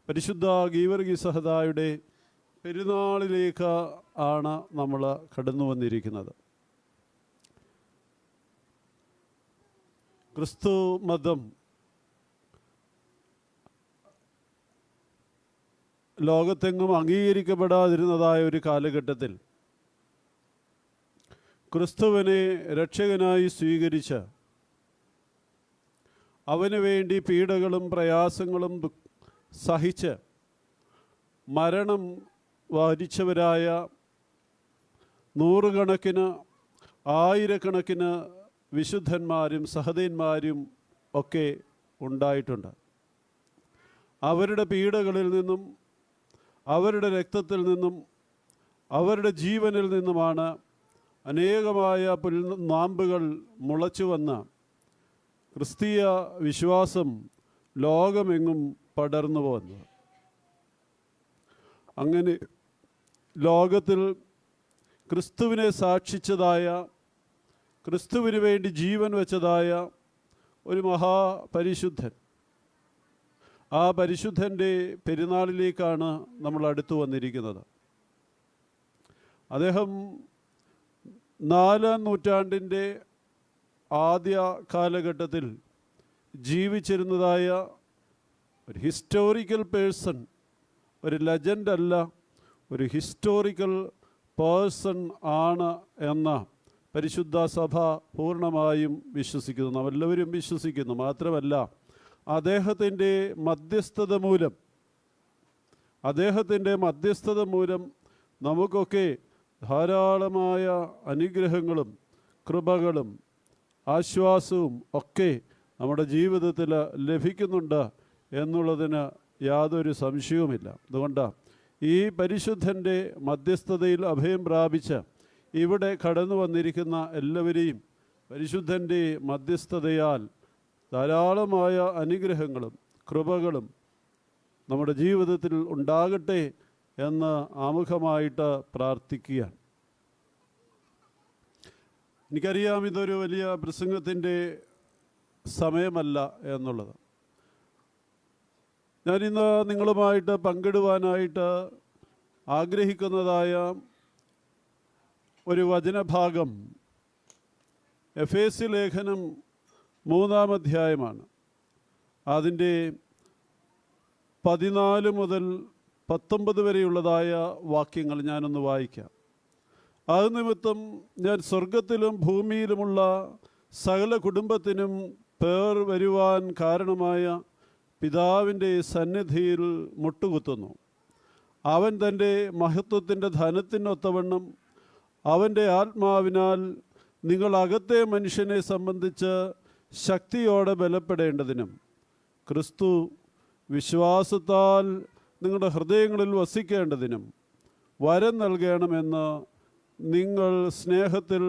പരിശുദ്ധ ഗീവർഗീസഹദായുടെ പെരുന്നാളിലേക്ക് ആണ് നമ്മൾ കടന്നു വന്നിരിക്കുന്നത്. ക്രിസ്തു മതം ലോകത്തെങ്ങും അംഗീകരിക്കപ്പെടാതിരുന്നതായ ഒരു കാലഘട്ടത്തിൽ ക്രിസ്തുവിനെ രക്ഷകനായി സ്വീകരിച്ച് അവന് വേണ്ടി പീഡകളും പ്രയാസങ്ങളും സഹിച്ച് മരണം വരിച്ചവരായ നൂറുകണക്കിന് ആയിരക്കണക്കിന് വിശുദ്ധന്മാരും സഹദന്മാരും ഒക്കെ ഉണ്ടായിട്ടുണ്ട്. അവരുടെ പീഡകളിൽ നിന്നും അവരുടെ രക്തത്തിൽ നിന്നും അവരുടെ ജീവനിൽ നിന്നുമാണ് അനേകമായ നാമ്പുകൾ മുളച്ചു വന്ന ക്രിസ്തീയ വിശ്വാസം ലോകമെങ്ങും പടർന്നു പോകുന്നത്. അങ്ങനെ ലോകത്തിൽ ക്രിസ്തുവിനെ സാക്ഷിച്ചതായ, ക്രിസ്തുവിന് വേണ്ടി ജീവൻ വെച്ചതായ ഒരു മഹാപരിശുദ്ധൻ, ആ പരിശുദ്ധൻ്റെ പെരുന്നാളിലേക്കാണ് നമ്മൾ അടുത്തു വന്നിരിക്കുന്നത്. അദ്ദേഹം 4-ാം നൂറ്റാണ്ടിൻ്റെ ആദ്യ കാലഘട്ടത്തിൽ ജീവിച്ചിരുന്നതായ ഒരു ഹിസ്റ്റോറിക്കൽ പേഴ്സൺ, ഒരു ലെജൻഡ് അല്ല, ഒരു ഹിസ്റ്റോറിക്കൽ പേഴ്സൺ ആണ് എന്ന പരിശുദ്ധ സഭ പൂർണ്ണമായും വിശ്വസിക്കുന്നു. നാമെല്ലാവരും വിശ്വസിക്കുന്നു. മാത്രമല്ല, അദ്ദേഹത്തിൻ്റെ മധ്യസ്ഥത മൂലം നമുക്കൊക്കെ ധാരാളമായ അനുഗ്രഹങ്ങളും കൃപകളും ആശ്വാസവും ഒക്കെ നമ്മുടെ ജീവിതത്തിൽ ലഭിക്കുന്നുണ്ട് എന്നുള്ളതിന് യാതൊരു സംശയവുമില്ല. അതുകൊണ്ട് ഈ പരിശുദ്ധൻ്റെ മധ്യസ്ഥതയിൽ അഭയം പ്രാപിച്ച് ഇവിടെ കടന്നു വന്നിരിക്കുന്ന എല്ലാവരെയും പരിശുദ്ധൻ്റെ മധ്യസ്ഥതയാൽ ധാരാളമായ അനുഗ്രഹങ്ങളും കൃപകളും നമ്മുടെ ജീവിതത്തിൽ ഉണ്ടാകട്ടെ എന്ന് ആമുഖമായിട്ട് പ്രാർത്ഥിക്കുകയാണ്. എനിക്കറിയാം ഇതൊരു വലിയ പ്രസംഗത്തിൻ്റെ സമയമല്ല എന്നുള്ളത്. ഞാനിന്ന് നിങ്ങളുമായിട്ട് പങ്കിടുവാനായിട്ട് ആഗ്രഹിക്കുന്നതായ ഒരു വചനഭാഗം എഫേസ്യ ലേഖനം 3-ാം അധ്യായമാണ്. അതിൻ്റെ 14 മുതൽ 19 വരെയുള്ളതായ വാക്യങ്ങൾ ഞാനൊന്ന് വായിക്കാം. അത് നിമിത്തം ഞാൻ സ്വർഗത്തിലും ഭൂമിയിലുമുള്ള സകല കുടുംബത്തിനും പേർ വരുവാൻ കാരണമായ പിതാവിൻ്റെ സന്നിധിയിൽ മുട്ടുകുത്തുന്നു. അവൻ തൻ്റെ മഹത്വത്തിൻ്റെ ധനത്തിനൊത്തവണ്ണം അവൻ്റെ ആത്മാവിനാൽ നിങ്ങൾ അകത്തെ മനുഷ്യനെ സംബന്ധിച്ച് ശക്തിയോടെ ബലപ്പെടേണ്ടതിനും ക്രിസ്തു വിശ്വാസത്താൽ നിങ്ങളുടെ ഹൃദയങ്ങളിൽ വസിക്കേണ്ടതിനും വരം നൽകണമെന്ന് നിങ്ങൾ സ്നേഹത്തിൽ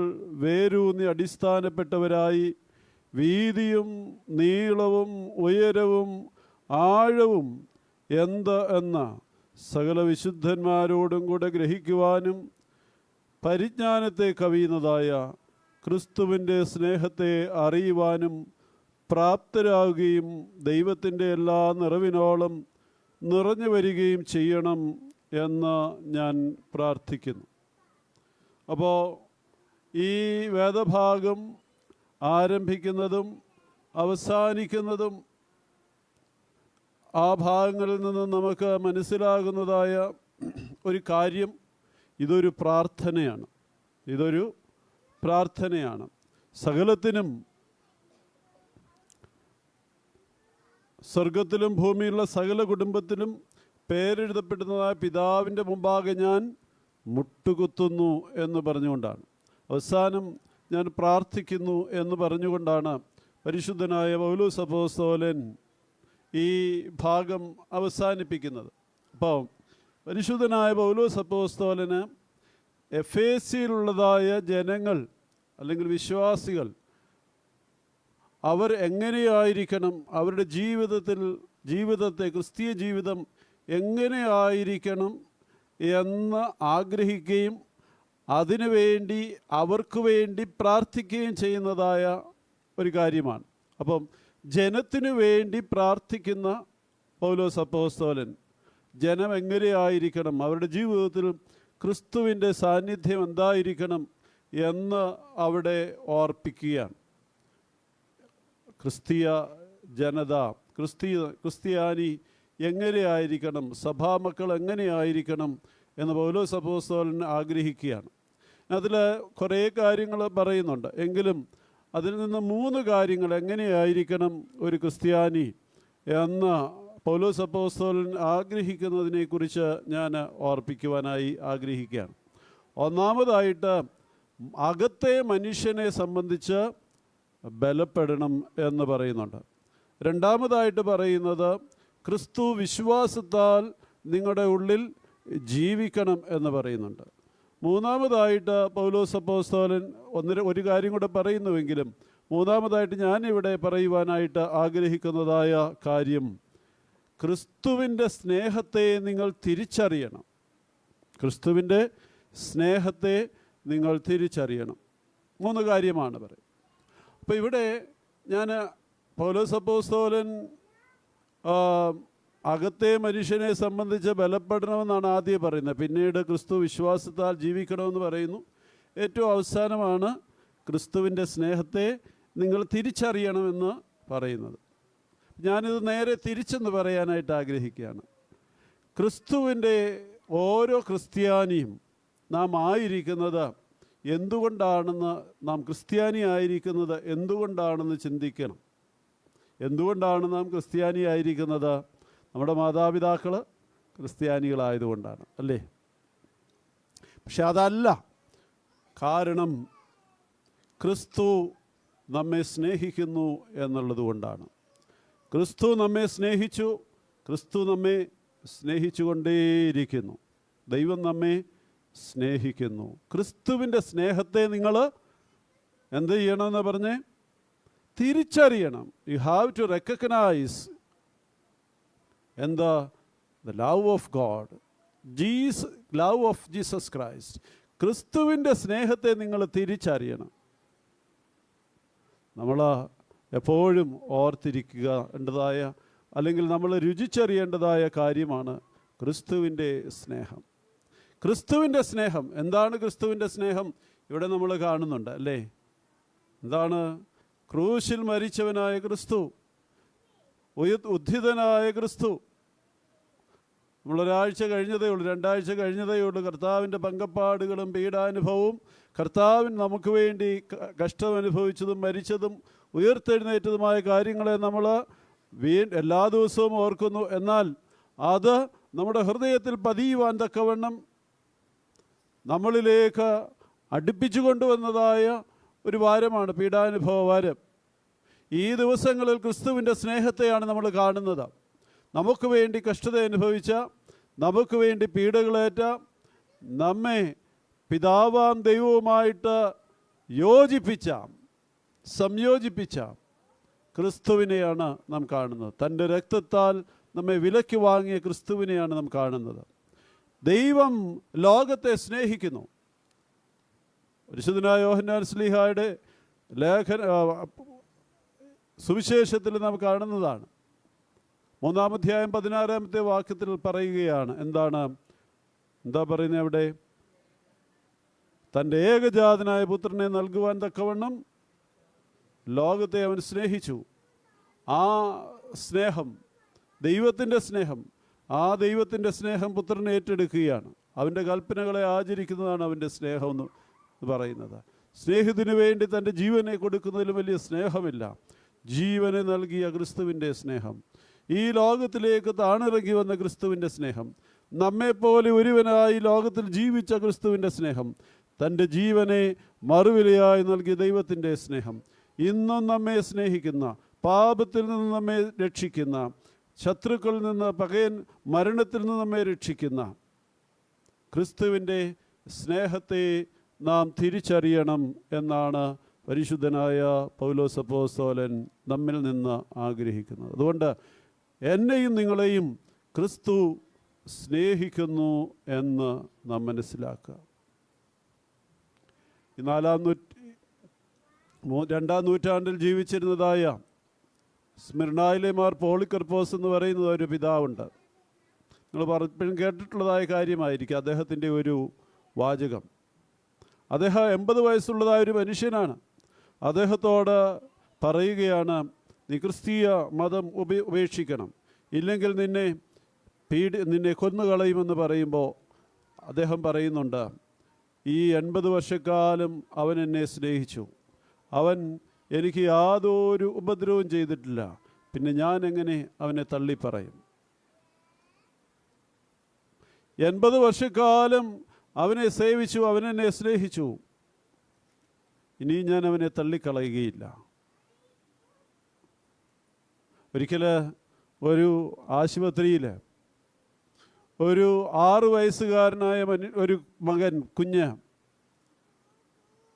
വേരൂന്നി അടിസ്ഥാനപ്പെട്ടവരായി വീതിയും നീളവും ഉയരവും ആഴവും എന്ത് എന്ന സകല വിശുദ്ധന്മാരോടും കൂടെ ഗ്രഹിക്കുവാനും പരിജ്ഞാനത്തെ കവിയുന്നതായ ക്രിസ്തുവിൻ്റെ സ്നേഹത്തെ അറിയുവാനും പ്രാപ്തരാകുകയും ദൈവത്തിൻ്റെ എല്ലാ നിറവിനോളം നിറഞ്ഞു വരികയും ചെയ്യണം എന്ന് ഞാൻ പ്രാർത്ഥിക്കുന്നു. അപ്പോൾ ഈ വേദഭാഗം ആരംഭിക്കുന്നതും അവസാനിക്കുന്നതും ആ ഭാഗങ്ങളിൽ നിന്ന് നമുക്ക് മനസ്സിലാകുന്നതായ ഒരു കാര്യം, ഇതൊരു പ്രാർത്ഥനയാണ്. സകലത്തിനും, സ്വർഗത്തിലും ഭൂമിയിലുള്ള സകല കുടുംബത്തിലും പേരെഴുതപ്പെടുന്നതായ പിതാവിൻ്റെ മുമ്പാകെ ഞാൻ മുട്ടുകുത്തുന്നു എന്ന് പറഞ്ഞുകൊണ്ടാണ്, അവസാനം ഞാൻ പ്രാർത്ഥിക്കുന്നു എന്ന് പറഞ്ഞുകൊണ്ടാണ് പരിശുദ്ധനായ പൗലോസ് അപ്പോസ്തലൻ ഈ ഭാഗം അവസാനിപ്പിക്കുന്നത്. അപ്പോൾ പരിശുദ്ധനായ പൗലോസ് അപ്പോസ്തലന് എഫേസ്യയിലുള്ളതായ ജനങ്ങൾ അല്ലെങ്കിൽ വിശ്വാസികൾ അവർ എങ്ങനെയായിരിക്കണം, അവരുടെ ജീവിതത്തെ ക്രിസ്തീയ ജീവിതം എങ്ങനെയായിരിക്കണം എന്ന് ആഗ്രഹിക്കുകയും അതിനുവേണ്ടി അവർക്ക് വേണ്ടി പ്രാർത്ഥിക്കുകയും ചെയ്യുന്നതായ ഒരു കാര്യമാണ്. അപ്പം ജനത്തിനു വേണ്ടി പ്രാർത്ഥിക്കുന്ന പൗലോസ് അപ്പോസ്തലൻ ജനം എങ്ങനെയായിരിക്കണം, അവരുടെ ജീവിതത്തിൽ ക്രിസ്തുവിൻ്റെ സാന്നിധ്യം എന്തായിരിക്കണം എന്ന് അവിടെ ഓർപ്പിക്കുകയാണ്. ക്രിസ്തീയ ജനത, ക്രിസ്ത്യാനി എങ്ങനെയായിരിക്കണം, സഭാമക്കൾ എങ്ങനെയായിരിക്കണം എന്ന് പൗലോസ് അപ്പോസ്തലൻ ആഗ്രഹിക്കുകയാണ്. അതിൽ കുറേ കാര്യങ്ങൾ പറയുന്നുണ്ട്. എങ്കിലും അതിൽ നിന്ന് 3 കാര്യങ്ങൾ എങ്ങനെയായിരിക്കണം ഒരു ക്രിസ്ത്യാനി എന്ന് പൗലോസ് അപ്പോസ്തലൻ ആഗ്രഹിക്കുന്നതിനെക്കുറിച്ച് ഞാൻ ഓർപ്പിക്കുവാനായി ആഗ്രഹിക്കുകയാണ്. ഒന്നാമതായിട്ട് അകത്തെ മനുഷ്യനെ സംബന്ധിച്ച് ബലപ്പെടണം എന്ന് പറയുന്നുണ്ട്. രണ്ടാമതായിട്ട് പറയുന്നത് ക്രിസ്തു വിശ്വാസത്താൽ നിങ്ങളുടെ ഉള്ളിൽ ജീവിക്കണം എന്ന് പറയുന്നുണ്ട്. മൂന്നാമതായിട്ട് പൗലോസ് അപ്പോസ്തലൻ ഒരു കാര്യം കൂടെ പറയുന്നുവെങ്കിലും മൂന്നാമതായിട്ട് ഞാനിവിടെ പറയുവാനായിട്ട് ആഗ്രഹിക്കുന്നതായ കാര്യം, ക്രിസ്തുവിൻ്റെ സ്നേഹത്തെ നിങ്ങൾ തിരിച്ചറിയണം. ക്രിസ്തുവിൻ്റെ സ്നേഹത്തെ നിങ്ങൾ തിരിച്ചറിയണം. 3 കാര്യമാണ് പറയുന്നത്. അപ്പോൾ ഇവിടെ ഞാൻ പൗലോസ് അപ്പോസ്തലൻ അകത്തെ മനുഷ്യനെ സംബന്ധിച്ച് ബലപ്പെടണമെന്നാണ് ആദ്യം പറയുന്നത്. പിന്നീട് ക്രിസ്തു വിശ്വാസത്താൽ ജീവിക്കണമെന്ന് പറയുന്നു. ഏറ്റവും അവസാനമാണ് ക്രിസ്തുവിൻ്റെ സ്നേഹത്തെ നിങ്ങൾ തിരിച്ചറിയണമെന്ന് പറയുന്നത്. ഞാനിത് നേരെ തിരിച്ചെന്ന് പറയാനായിട്ട് ആഗ്രഹിക്കുകയാണ്. ക്രിസ്തുവിൻ്റെ ഓരോ ക്രിസ്ത്യാനിയും നാം ആയിരിക്കുന്നത് എന്തുകൊണ്ടാണെന്ന്, നാം ക്രിസ്ത്യാനി ആയിരിക്കുന്നത് എന്തുകൊണ്ടാണെന്ന് ചിന്തിക്കണം. എന്തുകൊണ്ടാണ് നാം ക്രിസ്ത്യാനി ആയിരിക്കുന്നത്? നമ്മുടെ മാതാപിതാക്കൾ ക്രിസ്ത്യാനികളായതുകൊണ്ടാണ്, അല്ലേ? പക്ഷെ അതല്ല കാരണം. ക്രിസ്തു നമ്മെ സ്നേഹിക്കുന്നു എന്നുള്ളത് കൊണ്ടാണ്. ക്രിസ്തു നമ്മെ സ്നേഹിച്ചു, ക്രിസ്തു നമ്മെ സ്നേഹിച്ചുകൊണ്ടേയിരിക്കുന്നു. ദൈവം നമ്മെ സ്നേഹിക്കുന്നു. ക്രിസ്തുവിൻ്റെ സ്നേഹത്തെ നിങ്ങൾ എന്ത് ചെയ്യണമെന്ന് പറഞ്ഞേ? തിരിച്ചറിയണം. യു ഹാവ് ടു റെക്കഗ്നൈസ് എന്താ? The love of God, love of Jesus Christ. ക്രിസ്തുവിൻ്റെ സ്നേഹത്തെ നിങ്ങൾ തിരിച്ചറിയണം. നമ്മൾ എപ്പോഴും ഓർത്തിരിക്കേണ്ടതായ, അല്ലെങ്കിൽ നമ്മൾ രുചിച്ചറിയേണ്ടതായ കാര്യമാണ് ക്രിസ്തുവിൻ്റെ സ്നേഹം. ക്രിസ്തുവിൻ്റെ സ്നേഹം എന്താണ്? ക്രിസ്തുവിൻ്റെ സ്നേഹം ഇവിടെ നമ്മൾ കാണുന്നുണ്ട്, അല്ലേ? എന്താണ്? ക്രൂശിൽ മരിച്ചവനായ ക്രിസ്തു, ഉദ്ധിതനായ ക്രിസ്തു. നമ്മളൊരാഴ്ച കഴിഞ്ഞതേ ഉള്ളൂ, 2 ആഴ്ച കഴിഞ്ഞതേ ഉള്ളൂ. കർത്താവിൻ്റെ പങ്കപ്പാടുകളും പീഡാനുഭവവും, കർത്താവിന് നമുക്ക് വേണ്ടി കഷ്ടം അനുഭവിച്ചതും മരിച്ചതും ഉയർത്തെഴുന്നേറ്റതുമായ കാര്യങ്ങളെ നമ്മൾ എല്ലാ ദിവസവും ഓർക്കുന്നു. എന്നാൽ അത് നമ്മുടെ ഹൃദയത്തിൽ പതിയുവാൻ തക്കവണ്ണം നമ്മളിലേക്ക് അടുപ്പിച്ചു കൊണ്ടുവന്നതായ ഒരു വാരമാണ് പീഡാനുഭവ വാരം. ഈ ദിവസങ്ങളിൽ ക്രിസ്തുവിൻ്റെ സ്നേഹത്തെയാണ് നമ്മൾ കാണുന്നത്. നമുക്ക് വേണ്ടി കഷ്ടത അനുഭവിച്ച, നമുക്ക് വേണ്ടി പീഡകളേറ്റ, നമ്മെ പിതാവാം ദൈവവുമായിട്ട് സംയോജിപ്പിച്ച ക്രിസ്തുവിനെയാണ് നാം കാണുന്നത്. തൻ്റെ രക്തത്താൽ നമ്മെ വിലയ്ക്ക് വാങ്ങിയ ക്രിസ്തുവിനെയാണ് നാം കാണുന്നത്. ദൈവം ലോകത്തെ സ്നേഹിക്കുന്നു. പരിശുദ്ധനായ യോഹന്നാൻ ശ്ലീഹായുടെ സുവിശേഷത്തിൽ നാം കാണുന്നതാണ്. 3-ാം അധ്യായം 16-ാമത്തെ വാക്യത്തിൽ പറയുകയാണ്. എന്താ പറയുന്നത് അവിടെ? തൻ്റെ ഏകജാതനായ പുത്രനെ നൽകുവാൻ തക്കവണ്ണം ലോകത്തെ അവൻ സ്നേഹിച്ചു. ആ സ്നേഹം, ദൈവത്തിൻ്റെ സ്നേഹം, ആ ദൈവത്തിൻ്റെ സ്നേഹം പുത്രനെ ഏറ്റെടുക്കുകയാണ്. അവൻ്റെ കൽപ്പനകളെ ആചരിക്കുന്നതാണ് അവൻ്റെ സ്നേഹം എന്ന് പറയുന്നത്. സ്നേഹത്തിനു വേണ്ടി തൻ്റെ ജീവനെ കൊടുക്കുന്നതിലും വലിയ സ്നേഹമില്ല. ജീവനെ നൽകിയ ക്രിസ്തുവിൻ്റെ സ്നേഹം, ഈ ലോകത്തിലേക്ക് താണിറങ്ങി വന്ന ക്രിസ്തുവിൻ്റെ സ്നേഹം, നമ്മെപ്പോലെ ഒരുവനായി ലോകത്തിൽ ജീവിച്ച ക്രിസ്തുവിൻ്റെ സ്നേഹം, തൻ്റെ ജീവനെ മറുവിലയായി നൽകിയ ദൈവത്തിൻ്റെ സ്നേഹം, ഇന്നും നമ്മെ സ്നേഹിക്കുന്ന, പാപത്തിൽ നിന്ന് നമ്മെ രക്ഷിക്കുന്ന, ശത്രുക്കളിൽ നിന്ന്, പകയൻ മരണത്തിൽ നിന്ന് നമ്മെ രക്ഷിക്കുന്ന ക്രിസ്തുവിൻ്റെ സ്നേഹത്തെ നാം തിരിച്ചറിയണം എന്നാണ് പരിശുദ്ധനായ പൗലോസ് അപ്പോസ്തലൻ നമ്മിൽ നിന്ന് ആഗ്രഹിക്കുന്നത്. അതുകൊണ്ട് എന്നെയും നിങ്ങളെയും ക്രിസ്തു സ്നേഹിക്കുന്നു എന്ന് നാം മനസ്സിലാക്കുക. ഈ 2-ാം നൂറ്റാണ്ടിൽ ജീവിച്ചിരുന്നതായ സ്മിർണായിലെ മാർ പോളിക്കർപ്പോസ് എന്ന് പറയുന്ന ഒരു പിതാവുണ്ട്. നിങ്ങൾ പലപ്പോഴും കേട്ടിട്ടുള്ളതായ കാര്യമായിരിക്കും അദ്ദേഹത്തിൻ്റെ ഒരു വാചകം. അദ്ദേഹം 80 വയസ്സുള്ളതായ ഒരു മനുഷ്യനാണ്. അദ്ദേഹത്തോട് പറയുകയാണ്, നീ ക്രിസ്തീയ മതം ഉപേക്ഷിക്കണം, ഇല്ലെങ്കിൽ നിന്നെ കൊന്നുകളയുമെന്ന് പറയുമ്പോൾ അദ്ദേഹം പറയുന്നുണ്ട്, ഈ 80 വർഷക്കാലം അവൻ എന്നെ സ്നേഹിച്ചു, അവൻ എനിക്ക് യാതൊരു ഉപദ്രവവും ചെയ്തിട്ടില്ല, പിന്നെ ഞാൻ എങ്ങനെ അവനെ തള്ളിപ്പറയും? 80 വർഷക്കാലം അവനെ സേവിച്ചു, അവനെന്നെ സ്നേഹിച്ചു, ഇനി ഞാൻ അവനെ തള്ളിക്കളയുകയില്ല. ഒരിക്കൽ ഒരു ആശുപത്രിയിൽ ഒരു 6 വയസ്സുകാരനായ ഒരു കുഞ്ഞ്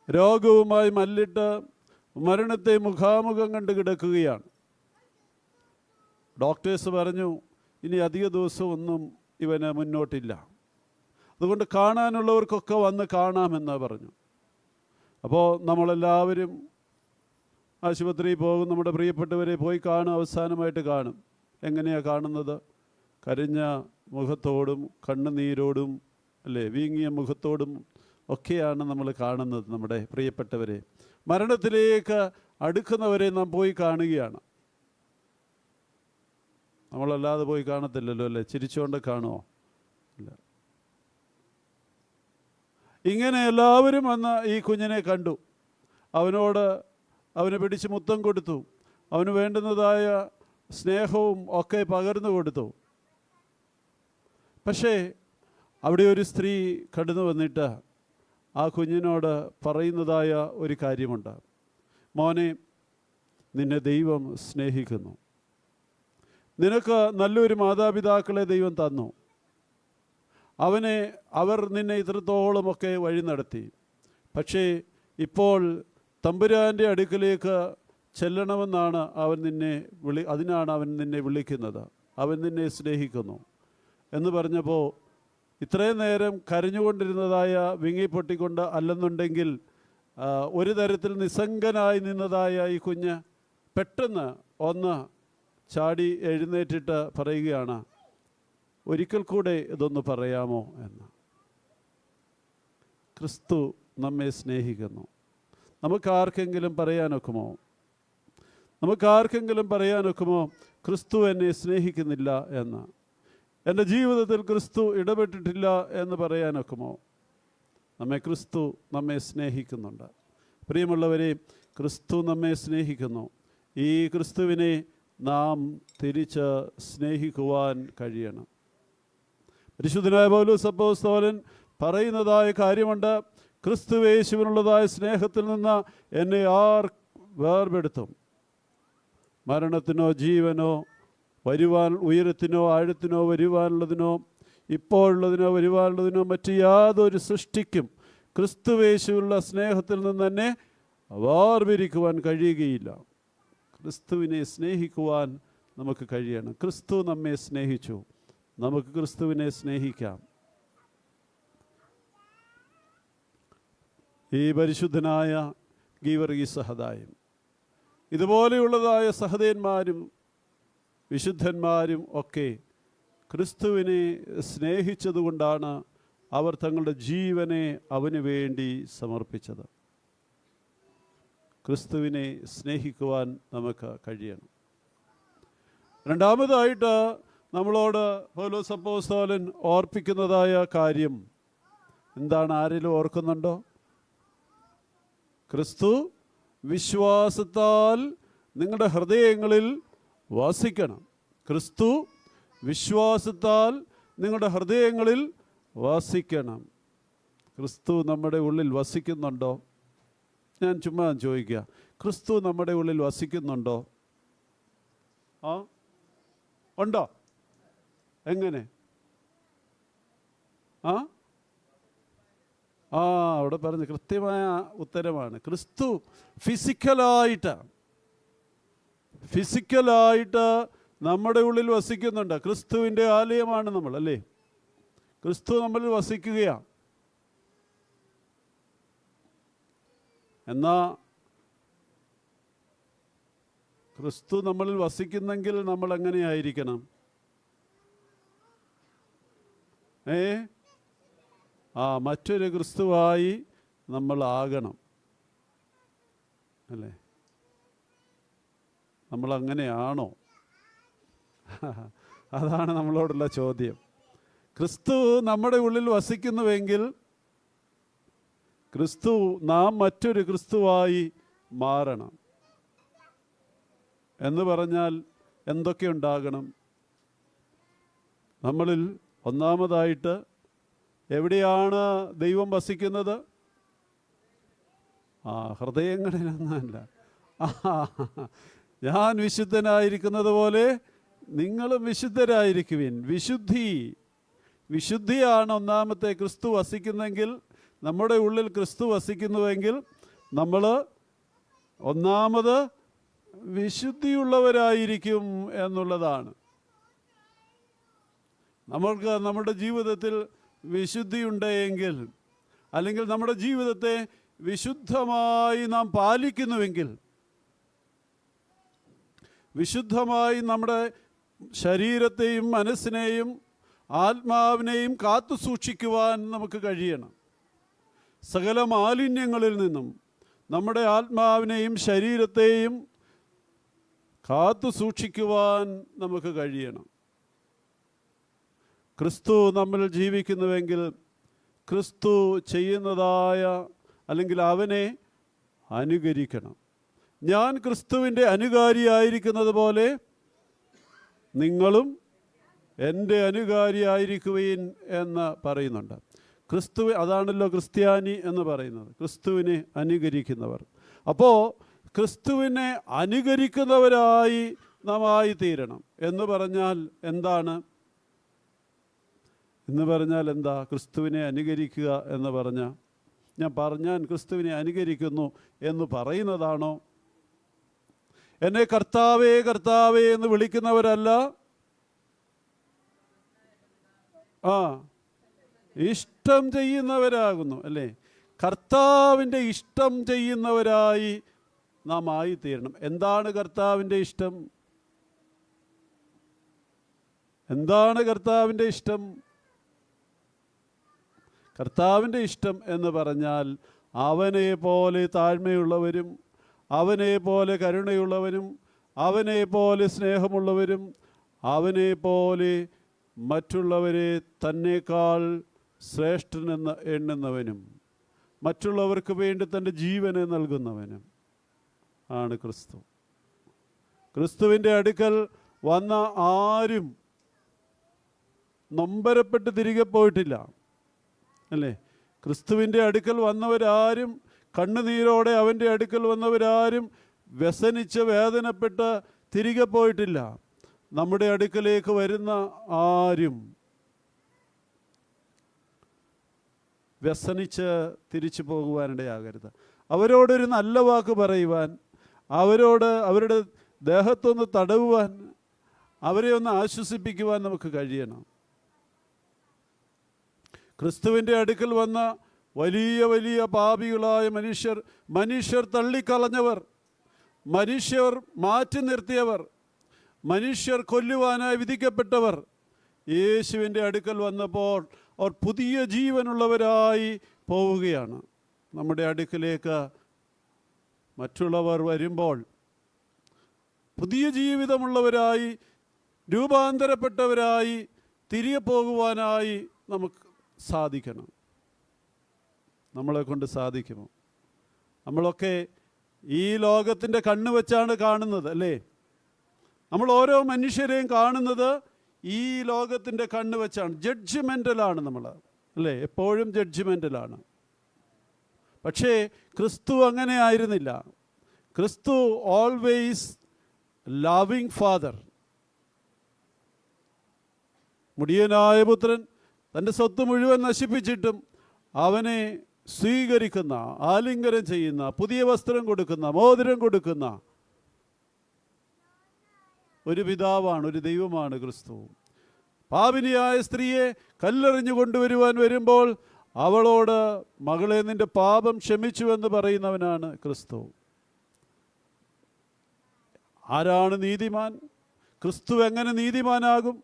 രോഗവുമായി മല്ലിട്ട് മരണത്തെ മുഖാമുഖം കണ്ട് കിടക്കുകയാണ്. ഡോക്ടേഴ്സ് പറഞ്ഞു, ഇനി അധിക ദിവസമൊന്നും ഇവന് മുന്നോട്ടില്ല, അതുകൊണ്ട് കാണാനുള്ളവർക്കൊക്കെ വന്ന് കാണാമെന്ന് പറഞ്ഞു. അപ്പോൾ നമ്മളെല്ലാവരും ആശുപത്രിയിൽ പോകും, നമ്മുടെ പ്രിയപ്പെട്ടവരെ പോയി കാണും, അവസാനമായിട്ട് കാണും. എങ്ങനെയാണ് കാണുന്നത്? കരഞ്ഞ മുഖത്തോടും കണ്ണുനീരോടും അല്ലേ, വീങ്ങിയ മുഖത്തോടും ഒക്കെയാണ് നമ്മൾ കാണുന്നത് നമ്മുടെ പ്രിയപ്പെട്ടവരെ. മരണത്തിലേക്ക് അടുക്കുന്നവരെ നാം പോയി കാണുകയാണ്. നമ്മളല്ലാതെ പോയി കാണത്തില്ലല്ലോ അല്ലേ? ചിരിച്ചുകൊണ്ട് കാണുമോ? ഇല്ല. ഇങ്ങനെ എല്ലാവരും വന്ന് ഈ കുഞ്ഞിനെ കണ്ടു, അവനെ പിടിച്ച് മുത്തം കൊടുത്തു, അവന് വേണ്ടുന്നതായ സ്നേഹവും ഒക്കെ പകർന്നു കൊടുത്തു. പക്ഷേ അവിടെ ഒരു സ്ത്രീ കടന്നു വന്നിട്ട് ആ കുഞ്ഞിനോട് പറയുന്നതായ ഒരു കാര്യമുണ്ട്. മോനെ, നിന്നെ ദൈവം സ്നേഹിക്കുന്നു, നിനക്ക് നല്ലൊരു മാതാപിതാക്കളെ ദൈവം തന്നു, അവർ നിന്നെ ഇത്രത്തോളമൊക്കെ വഴി നടത്തി. പക്ഷേ ഇപ്പോൾ തമ്പുരാൻ്റെ അടുക്കലേക്ക് ചെല്ലണമെന്നാണ് അതിനാണ് അവൻ നിന്നെ വിളിക്കുന്നത്, അവൻ നിന്നെ സ്നേഹിക്കുന്നു എന്ന് പറഞ്ഞപ്പോൾ ഇത്രയും നേരം കരഞ്ഞുകൊണ്ടിരുന്നതായ വിങ്ങിപ്പൊട്ടിക്കൊണ്ട് അല്ലെന്നുണ്ടെങ്കിൽ ഒരു തരത്തിൽ നിസ്സംഗനായി നിന്നതായ ഈ കുഞ്ഞ് പെട്ടെന്ന് ഒന്ന് ചാടി എഴുന്നേറ്റിട്ട് പറയുകയാണ്, ഒരിക്കൽ കൂടെ ഇതൊന്ന് പറയാമോ എന്ന്. ക്രിസ്തു നമ്മെ സ്നേഹിക്കുന്നു. നമുക്കാർക്കെങ്കിലും പറയാനൊക്കുമോ ക്രിസ്തു എന്നെ സ്നേഹിക്കുന്നില്ല എന്ന്? എൻ്റെ ജീവിതത്തിൽ ക്രിസ്തു ഇടപെട്ടിട്ടില്ല എന്ന് പറയാനൊക്കുമോ? ക്രിസ്തു നമ്മെ സ്നേഹിക്കുന്നുണ്ട്. പ്രിയമുള്ളവരെ, ക്രിസ്തു നമ്മെ സ്നേഹിക്കുന്നു. ഈ ക്രിസ്തുവിനെ നാം തിരിച്ച് സ്നേഹിക്കുവാൻ കഴിയണം. പരിശുദ്ധനായ പൗലോസ് അപ്പോസ്തലൻ പറയുന്നതായ കാര്യമുണ്ട്, ക്രിസ്തുയേശുവിനുള്ളതായ സ്നേഹത്തിൽ നിന്ന് എന്നെ ആർ വേർപെടുത്തും? മരണത്തിനോ ജീവനോ, ഉയരത്തിനോ ആഴത്തിനോ, വരുവാനുള്ളതിനോ ഇപ്പോഴുള്ളതിനോ വരുവാനുള്ളതിനോ മറ്റ് യാതൊരു സൃഷ്ടിക്കും ക്രിസ്തുയേശുവിലുള്ള സ്നേഹത്തിൽ നിന്ന് തന്നെ വേർപിരിക്കുവാൻ കഴിയുകയില്ല. ക്രിസ്തുവിനെ സ്നേഹിക്കുവാൻ നമുക്ക് കഴിയണം. ക്രിസ്തു നമ്മെ സ്നേഹിച്ചു, നമുക്ക് ക്രിസ്തുവിനെ സ്നേഹിക്കാം. ഈ പരിശുദ്ധനായ ഗീവർഗീസ് സഹദായും ഇതുപോലെയുള്ളതായ സഹദേന്മാരും വിശുദ്ധന്മാരും ഒക്കെ ക്രിസ്തുവിനെ സ്നേഹിച്ചതുകൊണ്ടാണ് അവർ തങ്ങളുടെ ജീവനെ അവന് വേണ്ടി സമർപ്പിച്ചത്. ക്രിസ്തുവിനെ സ്നേഹിക്കുവാൻ നമുക്ക് കഴിയണം. രണ്ടാമതായിട്ട് നമ്മളോട് പൗലോസ് അപ്പോസ്തലൻ ഓർപ്പിക്കുന്നതായ കാര്യം എന്താണ്? ആരെങ്കിലും ഓർക്കുന്നുണ്ടോ? ക്രിസ്തു വിശ്വാസത്താൽ നിങ്ങളുടെ ഹൃദയങ്ങളിൽ വസിക്കണം. ക്രിസ്തു വിശ്വാസത്താൽ നിങ്ങളുടെ ഹൃദയങ്ങളിൽ വസിക്കണം. ക്രിസ്തു നമ്മുടെ ഉള്ളിൽ വസിക്കുന്നുണ്ടോ? ഞാൻ ചുമ്മാ ചോദിക്കുക, ക്രിസ്തു നമ്മുടെ ഉള്ളിൽ വസിക്കുന്നുണ്ടോ? ഉണ്ടോ? എങ്ങനെ? അവിടെ പറഞ്ഞ കൃത്യമായ ഉത്തരമാണ്. ക്രിസ്തു ഫിസിക്കലായിട്ട് നമ്മുടെ ഉള്ളിൽ വസിക്കുന്നുണ്ട്. ക്രിസ്തുവിൻ്റെ ആലയമാണ് നമ്മൾ, അല്ലേ? ക്രിസ്തു നമ്മളിൽ വസിക്കുകയാണ്. എന്നാൽ ക്രിസ്തു നമ്മളിൽ വസിക്കുന്നെങ്കിൽ നമ്മൾ എങ്ങനെയായിരിക്കണം? ഏ മറ്റൊരു ക്രിസ്തുവായി നമ്മളാകണം, അല്ലേ? നമ്മളങ്ങനെയാണോ? അതാണ് നമ്മളോടുള്ള ചോദ്യം. ക്രിസ്തു നമ്മുടെ ഉള്ളിൽ വസിക്കുന്നുവെങ്കിൽ നാം മറ്റൊരു ക്രിസ്തുവായി മാറണം. എന്ന് പറഞ്ഞാൽ എന്തൊക്കെ ഉണ്ടാകണം? നമ്മളിൽ ഒന്നാമതായിട്ട് എവിടെയാണ് ദൈവം വസിക്കുന്നത്? ഹൃദയങ്ങളിലൊന്നല്ല. ഞാൻ വിശുദ്ധനായിരിക്കുന്നത് പോലെ നിങ്ങളും വിശുദ്ധരായിരിക്കുവിൻ. വിശുദ്ധിയാണ് ഒന്നാമത്തെ. ക്രിസ്തു വസിക്കുന്നെങ്കിൽ, നമ്മുടെ ഉള്ളിൽ ക്രിസ്തു വസിക്കുന്നുവെങ്കിൽ നമ്മൾ ഒന്നാമത് വിശുദ്ധിയുള്ളവരായിരിക്കും എന്നുള്ളതാണ്. നമ്മൾക്ക് നമ്മുടെ ജീവിതത്തിൽ വിശുദ്ധിയുണ്ടെങ്കിൽ, അല്ലെങ്കിൽ നമ്മുടെ ജീവിതത്തെ വിശുദ്ധമായി നാം പാലിക്കുന്നുവെങ്കിൽ, വിശുദ്ധമായി നമ്മുടെ ശരീരത്തെയും മനസ്സിനെയും ആത്മാവിനെയും കാത്തു സൂക്ഷിക്കുവാൻ നമുക്ക് കഴിയണം. സകല മാലിന്യങ്ങളിൽ നിന്നും നമ്മുടെ ആത്മാവിനെയും ശരീരത്തെയും കാത്തു സൂക്ഷിക്കുവാൻ നമുക്ക് കഴിയണം. ക്രിസ്തു നമ്മിൽ ജീവിക്കുന്നുവെങ്കിൽ ക്രിസ്തു ചെയ്യുന്നതായ, അല്ലെങ്കിൽ അവനെ അനുകരിക്കണം. ഞാൻ ക്രിസ്തുവിൻ്റെ അനുകാരിയായിരിക്കുന്നത് പോലെ നിങ്ങളും എൻ്റെ അനുകാരിയായിരിക്കുവിൻ എന്ന് പറയുന്നുണ്ട്. അതാണല്ലോ ക്രിസ്ത്യാനി എന്ന് പറയുന്നത്, ക്രിസ്തുവിനെ അനുകരിക്കുന്നവർ. അപ്പോൾ ക്രിസ്തുവിനെ അനുകരിക്കുന്നവരായി നാം ആയിത്തീരണം എന്ന് പറഞ്ഞാൽ എന്താണ്? എന്താ ക്രിസ്തുവിനെ അനുകരിക്കുക എന്ന് പറഞ്ഞാൽ? ഞാൻ ക്രിസ്തുവിനെ അനുകരിക്കുന്നു എന്ന് പറയുന്നതാണോ? എന്നെ കർത്താവേ കർത്താവേ എന്ന് വിളിക്കുന്നവരല്ല, ഇഷ്ടം ചെയ്യുന്നവരാകുന്നു, അല്ലേ? കർത്താവിൻ്റെ ഇഷ്ടം ചെയ്യുന്നവരായി നാം ആയിത്തീരണം. എന്താണ് കർത്താവിൻ്റെ ഇഷ്ടം? കർത്താവിൻ്റെ ഇഷ്ടം എന്ന് പറഞ്ഞാൽ അവനെ പോലെ താഴ്മയുള്ളവരും, അവനെ പോലെ കരുണയുള്ളവരും, അവനെ പോലെ സ്നേഹമുള്ളവരും, അവനെ പോലെ മറ്റുള്ളവരെ തന്നേക്കാൾ ശ്രേഷ്ഠനെന്ന് എണ്ണുന്നവനും, മറ്റുള്ളവർക്ക് വേണ്ടി തൻ്റെ ജീവനെ നൽകുന്നവനും ആണ് ക്രിസ്തു. ക്രിസ്തുവിൻ്റെ അടുക്കൽ വന്ന ആരും നൊമ്പരപ്പെട്ട് തിരികെ പോയിട്ടില്ല, അല്ലേ? ക്രിസ്തുവിൻ്റെ അടുക്കൽ വന്നവരാരും, കണ്ണുനീരോടെ അവൻ്റെ അടുക്കൽ വന്നവരാരും വ്യസനിച്ച് വേദനപ്പെട്ട് തിരികെ പോയിട്ടില്ല. നമ്മുടെ അടുക്കലേക്ക് വരുന്ന ആരും വ്യസനിച്ച് തിരിച്ചു പോകുവാനിടയാകരുത്. അവരോടൊരു നല്ല വാക്ക് പറയുവാൻ, അവരുടെ ദേഹത്തൊന്ന് തടവുവാൻ, അവരെ ഒന്ന് ആശ്വസിപ്പിക്കുവാൻ നമുക്ക് കഴിയണം. ക്രിസ്തുവിൻ്റെ അടുക്കൽ വന്ന വലിയ വലിയ പാപികളായ മനുഷ്യർ തള്ളിക്കളഞ്ഞവർ, മനുഷ്യർ മാറ്റി നിർത്തിയവർ, മനുഷ്യർ കൊല്ലുവാനായി വിധിക്കപ്പെട്ടവർ യേശുവിൻ്റെ അടുക്കൽ വന്നപ്പോൾ അവർ പുതിയ ജീവനുള്ളവരായി പോവുകയാണ്. നമ്മുടെ അടുക്കിലേക്ക് മറ്റുള്ളവർ വരുമ്പോൾ പുതിയ ജീവിതമുള്ളവരായി, രൂപാന്തരപ്പെട്ടവരായി തിരികെ പോകുവാനായി നമുക്ക് സാധിക്കണം. നമ്മളെ കൊണ്ട് സാധിക്കുമോ? നമ്മളൊക്കെ ഈ ലോകത്തിൻ്റെ കണ്ണ് വെച്ചാണ് കാണുന്നത്, അല്ലേ? നമ്മൾ ഓരോ മനുഷ്യരെയും കാണുന്നത് ഈ ലോകത്തിൻ്റെ കണ്ണ് വെച്ചാണ്. ജഡ്ജ്മെൻ്റലാണ് നമ്മൾ, അല്ലേ? എപ്പോഴും ജഡ്ജ്മെൻ്റലാണ്. പക്ഷേ ക്രിസ്തു അങ്ങനെ ആയിരുന്നില്ല. ക്രിസ്തു ഓൾവേസ് ലവിങ് ഫാദർ. മുടിയനായ പുത്രൻ തൻ്റെ സ്വത്ത് മുഴുവൻ നശിപ്പിച്ചിട്ടും അവനെ സ്വീകരിക്കുന്ന, ആലിംഗനം ചെയ്യുന്ന, പുതിയ വസ്ത്രം കൊടുക്കുന്ന, മോതിരം കൊടുക്കുന്ന ഒരു പിതാവാണ്, ഒരു ദൈവമാണ് ക്രിസ്തു. പാപിനിയായ സ്ത്രീയെ കല്ലെറിഞ്ഞു കൊണ്ടുവരുവാൻ വരുമ്പോൾ അവളോട്, മകളെ നിന്റെ പാപം ക്ഷമിച്ചുവെന്ന് പറയുന്നവനാണ് ക്രിസ്തു. ആരാണ് നീതിമാൻ? ക്രിസ്തു എങ്ങനെ നീതിമാനാകും?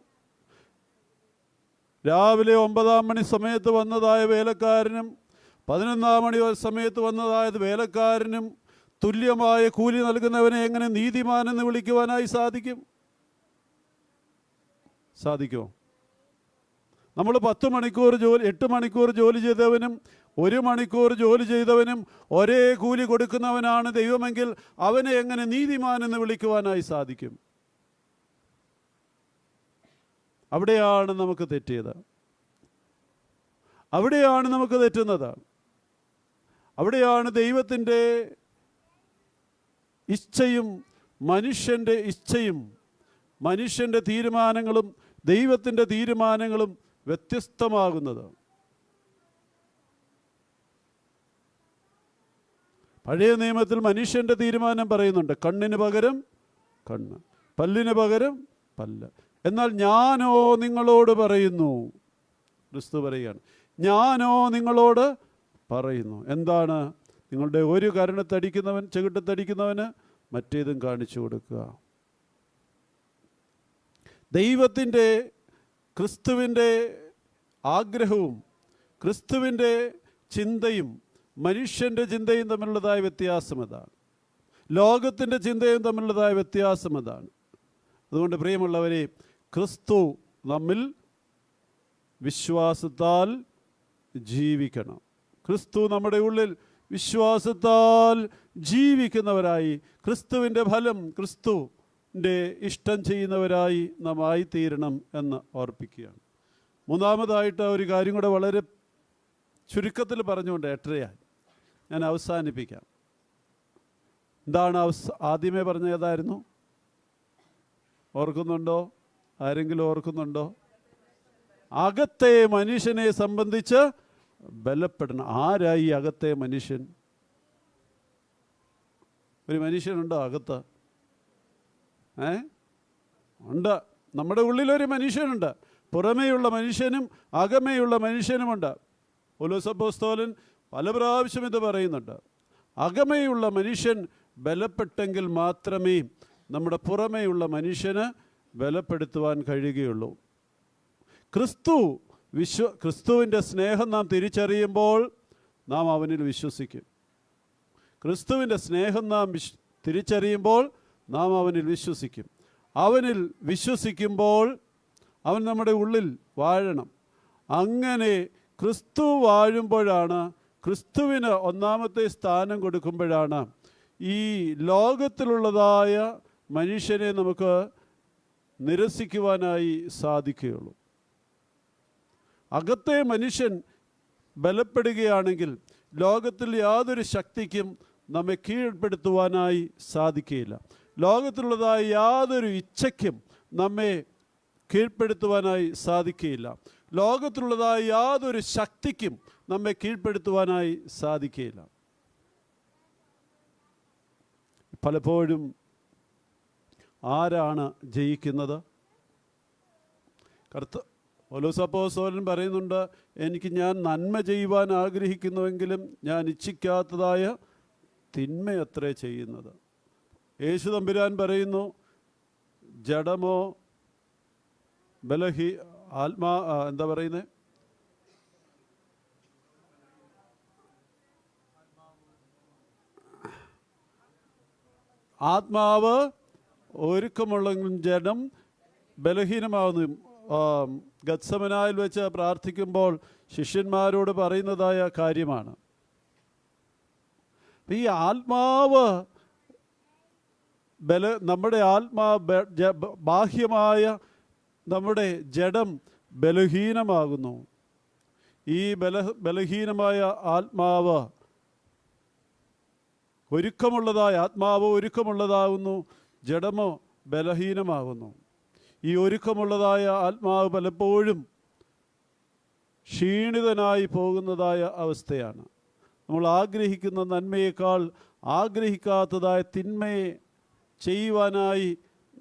രാവിലെ 9 മണി സമയത്ത് വന്നതായ വേലക്കാരനും 11 മണി സമയത്ത് വന്നതായ വേലക്കാരനും തുല്യമായ കൂലി നൽകുന്നവനെ എങ്ങനെ നീതിമാനെന്ന് വിളിക്കുവാനായി സാധിക്കും? സാധിക്കുമോ? നമ്മൾ 10 മണിക്കൂർ 8 മണിക്കൂർ ജോലി ചെയ്തവനും 1 മണിക്കൂർ ജോലി ചെയ്തവനും ഒരേ കൂലി കൊടുക്കുന്നവനാണ് ദൈവമെങ്കിൽ അവനെ എങ്ങനെ നീതിമാനെന്ന് വിളിക്കുവാനായി സാധിക്കും? അവിടെയാണ് നമുക്ക് തെറ്റിയത്. അവിടെയാണ് നമുക്ക് തെറ്റുന്നത്. അവിടെയാണ് ദൈവത്തിൻ്റെ ഇച്ഛയും മനുഷ്യൻ്റെ ഇച്ഛയും മനുഷ്യൻ്റെ തീരുമാനങ്ങളും ദൈവത്തിൻ്റെ തീരുമാനങ്ങളും വ്യത്യസ്തമാകുന്നത്. പഴയ നിയമത്തിൽ മനുഷ്യൻ്റെ തീരുമാനം പറയുന്നുണ്ട്, കണ്ണിന് പകരം കണ്ണ്, പല്ലിന് പകരം പല്ല്. എന്നാൽ ഞാനോ നിങ്ങളോട് പറയുന്നു, ക്രിസ്തു പറയുകയാണ്, ഞാനോ നിങ്ങളോട് പറയുന്നു. എന്താണ്? നിങ്ങളുടെ ഒരു കരണത്തടിക്കുന്നവൻ ചെകിട്ടത്തടിക്കുന്നവന് മറ്റേതും കാണിച്ചു കൊടുക്കുക. ദൈവത്തിൻ്റെ ക്രിസ്തുവിൻ്റെ ആഗ്രഹവും ക്രിസ്തുവിൻ്റെ ചിന്തയും മനുഷ്യൻ്റെ ചിന്തയും തമ്മിലുള്ളതായ വ്യത്യാസം അതാണ്. ലോകത്തിൻ്റെ ചിന്തയും തമ്മിലുള്ളതായ വ്യത്യാസം അതാണ്. അതുകൊണ്ട് പ്രിയമുള്ളവരെ, ക്രിസ്തു നമ്മിൽ വിശ്വാസത്താൽ ജീവിക്കണം. ക്രിസ്തു നമ്മുടെ ഉള്ളിൽ വിശ്വാസത്താൽ ജീവിക്കുന്നവരായി, ക്രിസ്തുവിൻ്റെ ഫലം ക്രിസ്തുവിൻ്റെ ഇഷ്ടം ചെയ്യുന്നവരായി നാം ആയിത്തീരണം എന്ന് ഓർപ്പിക്കുകയാണ്. മൂന്നാമതായിട്ട് ഒരു കാര്യം കൂടെ വളരെ ചുരുക്കത്തിൽ പറഞ്ഞുകൊണ്ട് 8:30 ഞാൻ അവസാനിപ്പിക്കാം. എന്താണ് ആദ്യമേ പറഞ്ഞ ഏതായിരുന്നു? ഓർക്കുന്നുണ്ടോ? ആരെങ്കിലും ഓർക്കുന്നുണ്ടോ? അകത്തെ മനുഷ്യനെ സംബന്ധിച്ച് ബലപ്പെടണം. ആരായി അകത്തെ മനുഷ്യൻ? ഒരു മനുഷ്യനുണ്ടോ അകത്ത്? ഉണ്ട്. നമ്മുടെ ഉള്ളിലൊരു മനുഷ്യനുണ്ട്. പുറമേയുള്ള മനുഷ്യനും അകമേയുള്ള മനുഷ്യനുമുണ്ട്. പൗലോസ് അപ്പോസ്തലൻ പല പ്രാവശ്യം ഇത് പറയുന്നുണ്ട്. അകമേയുള്ള മനുഷ്യൻ ബലപ്പെട്ടെങ്കിൽ മാത്രമേ നമ്മുടെ പുറമേയുള്ള മനുഷ്യന് ബലപ്പെടുത്തുവാൻ കഴിയുകയുള്ളൂ. ക്രിസ്തുവിൻ്റെ സ്നേഹം നാം തിരിച്ചറിയുമ്പോൾ നാം അവനിൽ വിശ്വസിക്കും. ക്രിസ്തുവിൻ്റെ സ്നേഹം നാം തിരിച്ചറിയുമ്പോൾ നാം അവനിൽ വിശ്വസിക്കും. അവനിൽ വിശ്വസിക്കുമ്പോൾ അവൻ നമ്മുടെ ഉള്ളിൽ വാഴണം. അങ്ങനെ ക്രിസ്തു വാഴുമ്പോഴാണ്, ക്രിസ്തുവിന് ഒന്നാമത്തെ സ്ഥാനം കൊടുക്കുമ്പോഴാണ് ഈ ലോകത്തിലുള്ളതായ മനുഷ്യനെ നമുക്ക് നിരസിക്കുവാനായി സാധിക്കുകയുള്ളൂ. അകത്തെ മനുഷ്യൻ ബലപ്പെടുകയാണെങ്കിൽ ലോകത്തിൽ യാതൊരു ശക്തിക്കും നമ്മെ കീഴ്പ്പെടുത്തുവാനായി സാധിക്കുകയില്ല. ലോകത്തിലുള്ളതായ യാതൊരു ഇച്ഛയ്ക്കും നമ്മെ കീഴ്പ്പെടുത്തുവാനായി സാധിക്കുകയില്ല. ലോകത്തിലുള്ളതായ യാതൊരു ശക്തിക്കും നമ്മെ കീഴ്പ്പെടുത്തുവാനായി സാധിക്കുകയില്ല. പലപ്പോഴും ആരാണ് ജയിക്കുന്നത്? പൗലോസ് അപ്പോസ്തലൻ പറയുന്നുണ്ട്, ഞാൻ നന്മ ചെയ്യുവാൻ ആഗ്രഹിക്കുന്നുവെങ്കിലും ഞാൻ ഇച്ഛിക്കാത്തതായ തിന്മയത്രേ ചെയ്യുന്നത്. യേശു തമ്പുരാൻ പറയുന്നു, ജഡമോ എന്താ പറയുന്നത്? ആത്മാവ് ഒരുക്കമുള്ളെങ്കിലും ജഡം ബലഹീനമാകുന്നു. ഗത്സമനായിൽ വെച്ച് പ്രാർത്ഥിക്കുമ്പോൾ ശിഷ്യന്മാരോട് പറയുന്നതായ കാര്യമാണ്. ഈ ആത്മാവ് നമ്മുടെ ബാഹ്യമായ നമ്മുടെ ജഡം ബലഹീനമാകുന്നു. ഈ ബലഹീനമായ ആത്മാവ് ഒരുക്കമുള്ളതാകുന്നു, ജഡമോ ബലഹീനമാകുന്നു. ഈ ഒരുക്കമുള്ളതായ ആത്മാവ് പലപ്പോഴും ക്ഷീണിതനായി പോകുന്നതായ അവസ്ഥയാണ്. നമ്മൾ ആഗ്രഹിക്കുന്ന നന്മയേക്കാൾ ആഗ്രഹിക്കാത്തതായ തിന്മയെ ചെയ്യുവാനായി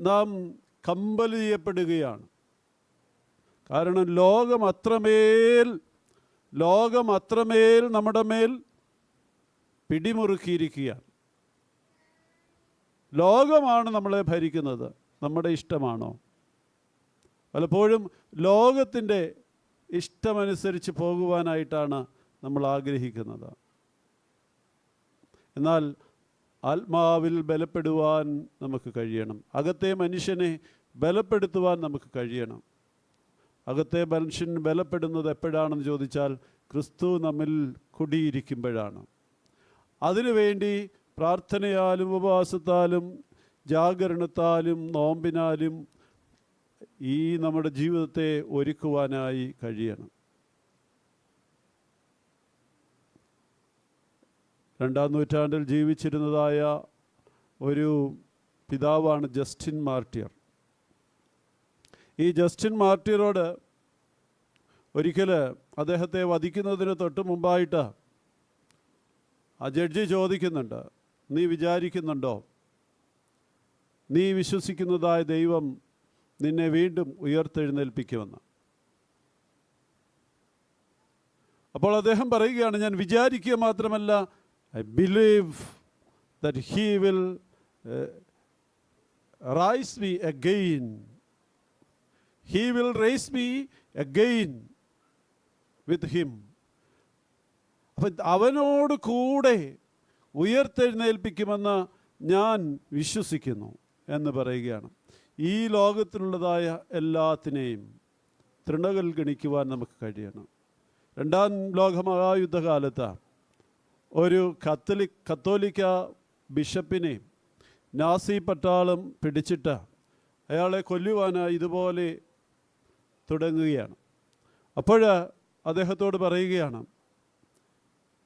നാം കമ്പൽ ചെയ്യപ്പെടുകയാണ്. കാരണം ലോകം അത്രമേൽ നമ്മുടെ മേൽ പിടിമുറുക്കിയിരിക്കുകയാണ്. ലോകമാണ് നമ്മളെ ഭരിക്കുന്നത്. നമ്മുടെ ഇഷ്ടമാണോ? പലപ്പോഴും ലോകത്തിൻ്റെ ഇഷ്ടമനുസരിച്ച് പോകുവാനായിട്ടാണ് നമ്മൾ ആഗ്രഹിക്കുന്നത്. എന്നാൽ ആത്മാവിൽ ബലപ്പെടുവാൻ നമുക്ക് കഴിയണം. അകത്തെ മനുഷ്യനെ ബലപ്പെടുത്തുവാൻ നമുക്ക് കഴിയണം. അകത്തെ മനുഷ്യൻ ബലപ്പെടുന്നത് എപ്പോഴാണെന്ന് ചോദിച്ചാൽ ക്രിസ്തു നമ്മിൽ കുടിയിരിക്കുമ്പോഴാണ്. അതിനുവേണ്ടി പ്രാർത്ഥനയാലും ഉപവാസത്താലും ജാഗരണത്താലും നോമ്പിനാലും ഈ നമ്മുടെ ജീവിതത്തെ ഒരുക്കുവാനായി കഴിയണം. 2-ാം നൂറ്റാണ്ടിൽ ജീവിച്ചിരുന്നതായ ഒരു പിതാവാണ് ജസ്റ്റിൻ മാർട്ടിയർ. ഈ ജസ്റ്റിൻ മാർട്ടിയറോട് ഒരിക്കൽ അദ്ദേഹത്തെ വധിക്കുന്നതിന് തൊട്ട് മുമ്പായിട്ട് ആ ജഡ്ജി ചോദിക്കുന്നുണ്ട്, നീ വിചാരിക്കുന്നുണ്ടോ നീ വിശ്വസിക്കുന്നതായ ദൈവം നിന്നെ വീണ്ടും ഉയർത്തെഴുന്നേൽപ്പിക്കുമെന്ന്? അപ്പോൾ അദ്ദേഹം പറയുകയാണ്, ഞാൻ വിചാരിക്കുക മാത്രമല്ല, I believe that he will rise me again. He will raise me again with him. അപ്പം അവനോട് കൂടെ ഉയർത്തെഴുന്നേൽപ്പിക്കുമെന്ന് ഞാൻ വിശ്വസിക്കുന്നു എന്ന് പറയുകയാണ്. ഈ ലോകത്തിലുള്ളതായ എല്ലാത്തിനെയും തൃണകൾ ഗണിക്കുവാൻ നമുക്ക് കഴിയണം. 2-ാം ലോകമഹായുദ്ധകാലത്ത് ഒരു കത്തോലിക്ക ബിഷപ്പിനെ നാസി പട്ടാളം പിടിച്ചിട്ട് അയാളെ കൊല്ലുവാനായി ഇതുപോലെ തുടങ്ങുകയാണ്. അപ്പോൾ അദ്ദേഹത്തോട് പറയുകയാണ്,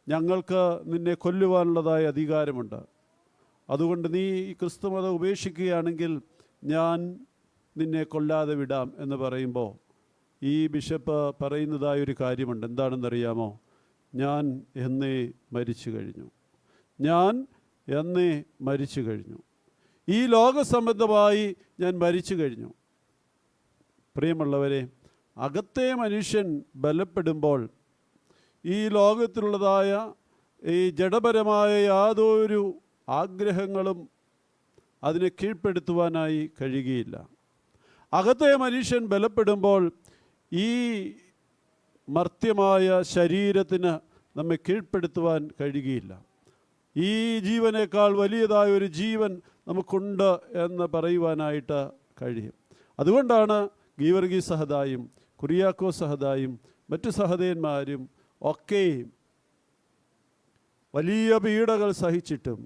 ഞങ്ങൾക്ക് നിന്നെ കൊല്ലുവാനുള്ളതായ അധികാരമുണ്ട്, അതുകൊണ്ട് നീ ക്രിസ്തുമതം ഉപേക്ഷിക്കുകയാണെങ്കിൽ ഞാൻ നിന്നെ കൊല്ലാതെ വിടാം എന്ന് പറയുമ്പോൾ ഈ ബിഷപ്പ് പറയുന്നതായൊരു കാര്യമുണ്ട്. എന്താണെന്നറിയാമോ? ഞാൻ എന്നേ മരിച്ചു കഴിഞ്ഞു. ഞാൻ എന്നേ മരിച്ചു കഴിഞ്ഞു. ഈ ലോകസംബന്ധമായി ഞാൻ മരിച്ചു കഴിഞ്ഞു. പ്രിയമുള്ളവരെ, അകത്തെ മനുഷ്യൻ ബലപ്പെടുമ്പോൾ ഈ ലോകത്തിലുള്ളതായ ഈ ജഡപരമായ യാതൊരു ആഗ്രഹങ്ങളും അതിനെ കീഴ്പ്പെടുത്തുവാനായി കഴിയുകയില്ല. അകത്തെ മനുഷ്യൻ ബലപ്പെടുമ്പോൾ ഈ മർത്യമായ ശരീരത്തിന് നമ്മെ കീഴ്പ്പെടുത്തുവാൻ കഴിയുകയില്ല. ഈ ജീവനേക്കാൾ വലിയതായ ഒരു ജീവൻ നമുക്കുണ്ട് എന്ന് പറയുവാനായിട്ട് കഴിയും. അതുകൊണ്ടാണ് ഗീവർഗീസ് സഹദായും കുറിയാക്കോസ് സഹദായും മറ്റു സഹദയന്മാരും ഒക്കെ വലിയ പീഡകൾ സഹിച്ചിട്ടും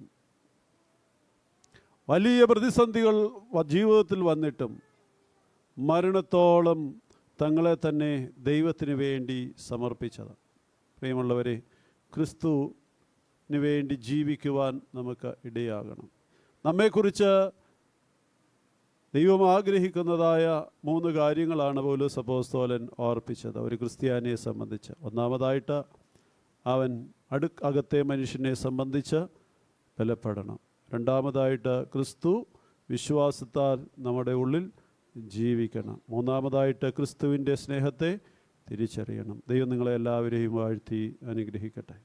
വലിയ പ്രതിസന്ധികൾ ജീവിതത്തിൽ വന്നിട്ടും മരണത്തോളം തങ്ങളെ തന്നെ ദൈവത്തിന് വേണ്ടി സമർപ്പിച്ചത്. പ്രിയമുള്ളവരെ, ക്രിസ്തുവിന് വേണ്ടി ജീവിക്കുവാൻ നമുക്ക് ഇടയാകണം. നമ്മെക്കുറിച്ച് ദൈവം ആഗ്രഹിക്കുന്നതായ 3 കാര്യങ്ങളാണ് പൗലോസ് അപ്പോസ്തലൻ ഓർപ്പിച്ചത് ഒരു ക്രിസ്ത്യാനിയെ സംബന്ധിച്ച്. ഒന്നാമതായിട്ട് അവൻ അകത്തെ മനുഷ്യനെ സംബന്ധിച്ച് ബലപ്പെടണം. രണ്ടാമതായിട്ട് ക്രിസ്തു വിശ്വാസത്താൽ നമ്മുടെ ഉള്ളിൽ ജീവിക്കണം. മൂന്നാമതായിട്ട് ക്രിസ്തുവിൻ്റെ സ്നേഹത്തെ തിരിച്ചറിയണം. ദൈവം നിങ്ങളെ എല്ലാവരെയും വാഴ്ത്തി അനുഗ്രഹിക്കട്ടെ.